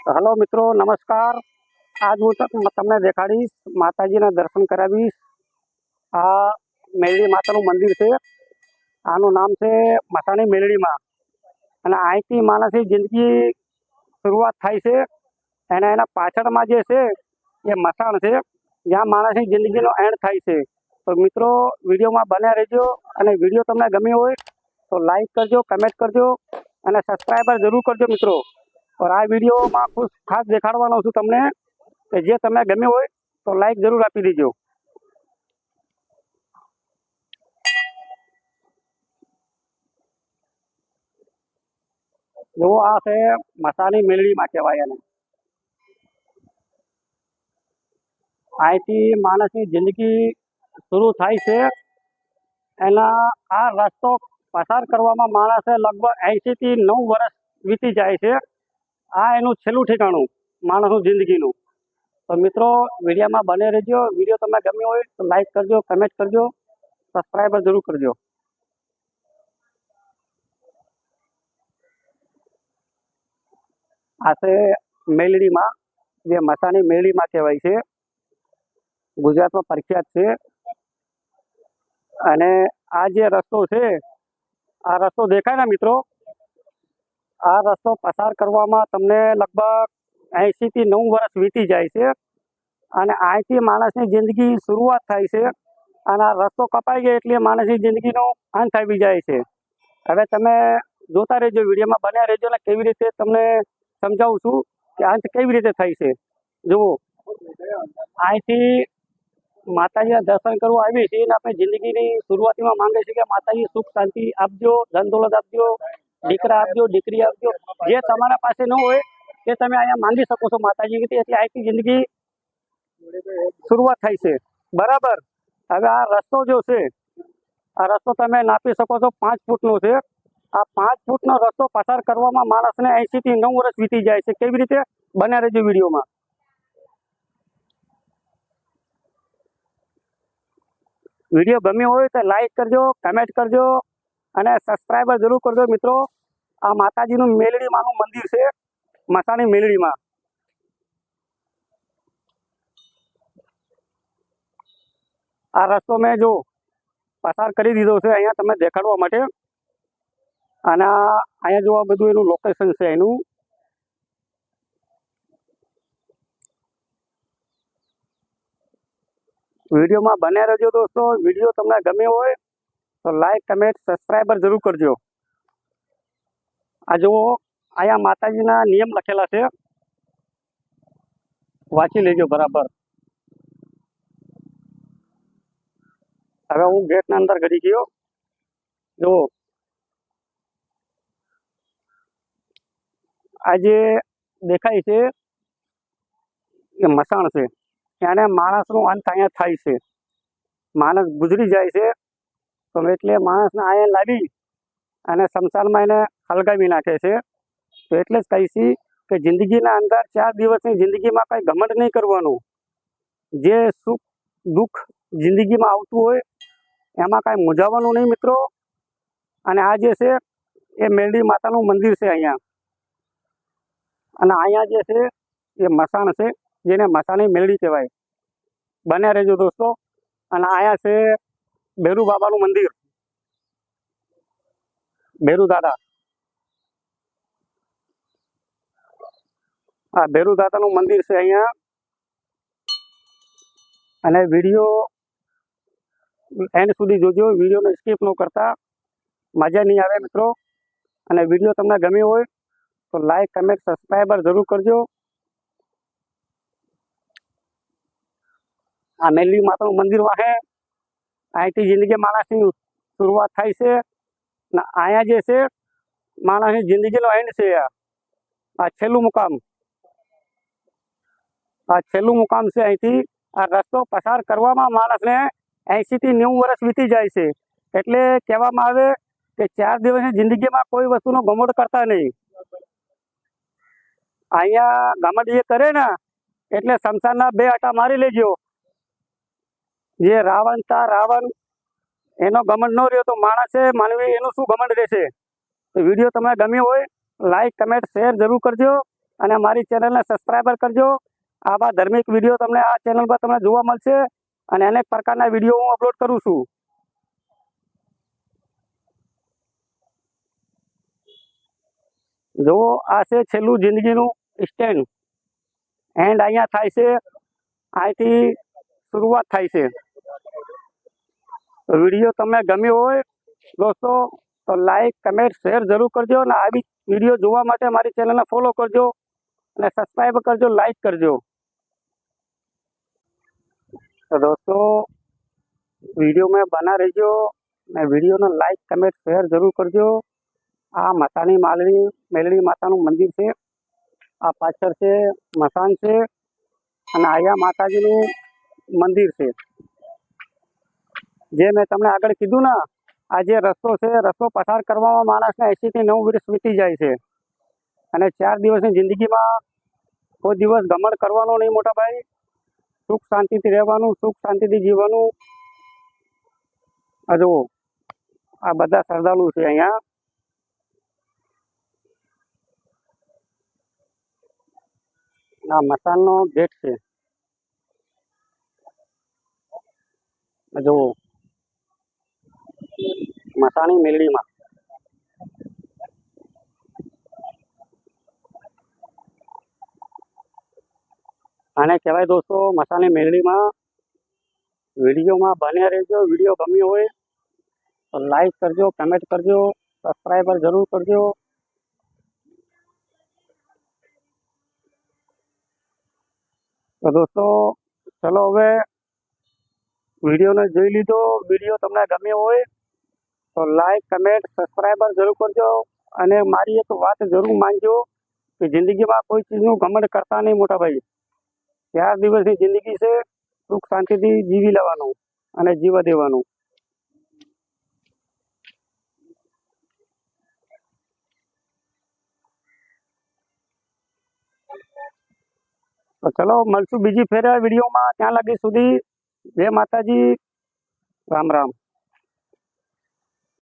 Hello मित्रों, नमस्कार। आज हूँ तमने देखाड़ीश माताजीना दर्शन करावीश। आ मेलडी मातानुं मंदिर छे। आनुं नाम छे मसाणी मेलडी मां। अने અહીંથી માણસની જિંદગી શરૂઆત થાય છે અને એના પાછળમાં જે છે એ મસાણ છે, જ્યાં માણસની જિંદગીનો એન્ડ થાય છે। તો મિત્રો, વિડીયોમાં બન્યા રહેજો અને વિડીયો તમને ગમ્યો હોય તો લાઈક કરજો, કમેન્ટ કરજો અને સબસ્क्राइबर जरूर करजो मित्रों। और आ वीडियो में कुछ खास देखाड़वानो छुं तमने के जे तमने गम्यो होय तो लाइक जरूर आपी दीजो। जो आ छे मसाणी मेलडी मां कहेवाय एने। અહીંથી માણસની જિંદગી શરૂ થાય છે। એના આ રસ્તો પસાર કરવામાં માણસે લગભગ 80 થી 9 વર્ષ વીતી જાય છે। આ એનું છેલ્લું ઠેકાણું માણસનું જિંદગીનું। तो मित्रों, वीडियो में बने रहो। वीडियो तमने गम्यो होय तो लाइक करजो, कमेंट करजो, सब्सक्राइबर जरूर करजो। आसे मेलडी मां, जे मसाणी मेलडी मां कहेवाय छे, गुजरात में प्रख्यात छे। अने आ जे रस्तो छे, आ रस्तो देखाय ने मित्रों, आ रस्तो पसार करवामां तमने लगभग 80 થી 9 વર્ષ વીતી જાય છે અને અહીંથી માણસની જિંદગી શરૂઆત થાય છે અને આ રસ્તો કપાઈ ગયો એટલે માણસની જિંદગીનો અંત આવી જાય છે। હવે તમે જોતા રહેજો, વિડીયોમાં બન્યા રહેજો ને કેવી રીતે તમને સમજાવું છું કે અંત કેવી રીતે થાય છે। જુઓ, અહીંથી માતાજીના દર્શન કરવા આવી છીએ અને આપણે જિંદગીની શરૂઆતીમાં માંગે છે કે માતાજી સુખ શાંતિ આપજો, ધન દોલત આપજો, દીકરા આપજો, દીકરી આપજો। જે તમારા પાસે ન હોય તે તમે અહીંયા માંગી શકો છો माताजी की। એટલે આખી જિંદગી શરૂઆત થાય છે, બરાબર। હવે આ રસ્તો જો છે, આ રસ્તો તમે નાપી શકો છો 5 ફૂટનો છે। આ 5 ફૂટનો રસ્તો પસાર કરવામાં માણસને 80 થી 9 વર્ષ વીતી જાય છે। કેવી રીતે? બન્યા રહેજો વિડીયોમાં। વિડીયો ગમ્યો હોય તો લાઈક કરજો, કમેન્ટ કરજો અને સબસ્ક્રાઇબર જરૂર કરજો મિત્રો। આ માતાજીનું મેલડી માનું મંદિર છે, मसाणी मेलडी मां। आ रस्तो में जो पसार करी दीधो छे अहींया तमने देखाडवा माटे। अने अहींया जो आ बधुं एनुं लोकेशन छे एनुं। विडियो में बने रहो दोस्तों। विडियो तमने गम्यो होय तो लाइक, कमेंट, सब्सक्राइबर जरूर करजो। आ जो अहींया माताजीना नियम लखेला छे, वांची लेजो बराबर। हवे हूँ गेटना अंदर घड़ी गयो। जो आजे देखाय छे के मसाण छे, त्याने माणसनो अंत अहींया थाय छे। माणस गुजरी जाय छे तो एटले माणसने अहींया लावी अने शमशानमां एने हलगावी नाखे छे। तो एटले ज कहीशी के जिंदगीना अंदर 4 दिवसनी जिंदगीमां कई घमंड नहीं करवानुं। जे सुख दुख जिंदगीमां आवतुं होय एमां कई मूंझावानुं नहीं मित्रों। अने आ जे छे ए मेलडी मातानुं मंदिर छे अहींया। अने अहींया जे छे ए मसाण छे, जेने मसाणी मेलडी कहेवाय। बन्या रहेजो दोस्तों। अने अहींया छे बेरू बाबानुं मंदिर, बेरू दादा। आ बेरू दादानुं मंदिर छे अहींया। अने विडियो एंड सुधी जोजो, विडियो ने स्किप न करता, मजा नहीं आवे मित्रों। अने विडियो तमने गम्यो होय तो लाइक, कमेंट, सब्सक्राइबर जरूर करजो। आ मेलडी मातानुं मंदिर वाहे અહીંથી જિંદગી માણસની શરૂઆત થાય છે ને અહીંયા જે છે માણસની જિંદગીનો એન્ડ છે। આ છેલ્લું મુકામ, આ છેલ્લું મુકામ છે। અહીંથી આ રસ્તો પસાર કરવામાં માણસને 80 થી 90 વર્ષ વીતી જાય છે। એટલે કહેવામાં આવે કે 4 દિવસની જિંદગીમાં કોઈ વસ્તુનો ઘમંડ કરતા નહીં। અહીંયા ઘમંડ જે કરે ને એટલે શમશાનના 2 આટા મારી લેજો। जे रावण था, रावण एनो घमंड न रह्यो तो माणसे मानवी एनु शुं घमंड रहेशे। तो विडियो तमने गम्यो होय लाइक, कमेंट, शेर जरूर करजो અને મારી ચેનલને સબસ્ક્રાઈબર કરજો. આવા ધાર્મિક વિડીયો તમને આ ચેનલ પર તમને જોવા મળશે અને અનેક પ્રકારના વિડીયો હું અપલોડ કરું છું. જો આ છે છેલ્લું જિંદગીનું સ્ટેન્ડ. એન્ડ અહીંયા થાય છે, અહીંથી શરૂઆત થાય છે. વિડીયો તમને ગમ્યો હોય દોસ્તો તો લાઈક, કમેન્ટ, શેર જરૂર કરજો અને આવી વિડીયો જોવા માટે મારી ચેનલને ફોલો કરજો અને સબસ્ક્રાઈબ કરજો, લાઈક કરજો. તો દોસ્તો વિડીયો में बना रहियो ને વિડીયોને લાઈક, કમેન્ટ, શેર જરૂર કરજો. આ માતાની મેલડી માતાનું મંદિર છે. આ પાછળ છે મસાન છે અને અહીંયા માતાજીનું મંદિર છે. જે મેં તમને આગળ કીધું ને, આ જે રસ્તો છે, રસ્તો પસાર કરવામાં માણસને 80 થી 90 વર્ષ વીતી જાય છે. અને 4 દિવસની જિંદગીમાં કોઈ દિવસ ગમણ કરવાનો નહીં મોટા ભાઈ. સુખ શાંતિથી રહેવાનું, સુખ શાંતિથી જીવવાનું. આ જુઓ, આ બધા શ્રદ્ધાળુ છે અહીંયા. આ મસાનનો ગેટ છે. જુઓ, મસાણી મેલડીમાં. આને કહેવાય દોસ્તો મસાણી મેલડીમાં. વિડીયોમાં બન્યા રહેજો. વિડીયો ગમ્યો હોય તો લાઈક કરજો, કમેન્ટ કરજો, સબસ્ક્રાઈબર જરૂર કરજો. તો દોસ્તો ચલો હવે વિડીયોને જોઈ લીધો. વિડીયો તમને ગમ્યો હોય તો લાઈક, કમેન્ટ, સબસ્ક્રાઈબર જરૂર કરજો. અને મારી એક વાત જરૂર માનજો કે જિંદગીમાં કોઈ ચીજનું ઘમંડ કરતા નહીં મોટા ભાઈ. 4 દિવસની જિંદગી છે, સુખ શાંતિથી જીવી લેવાનું અને જીવવા દેવાનું. તો ચલો મળશું બીજી ફેર વિડીયોમાં. ત્યાં લગી સુધી જય માતાજી, રામ રામ.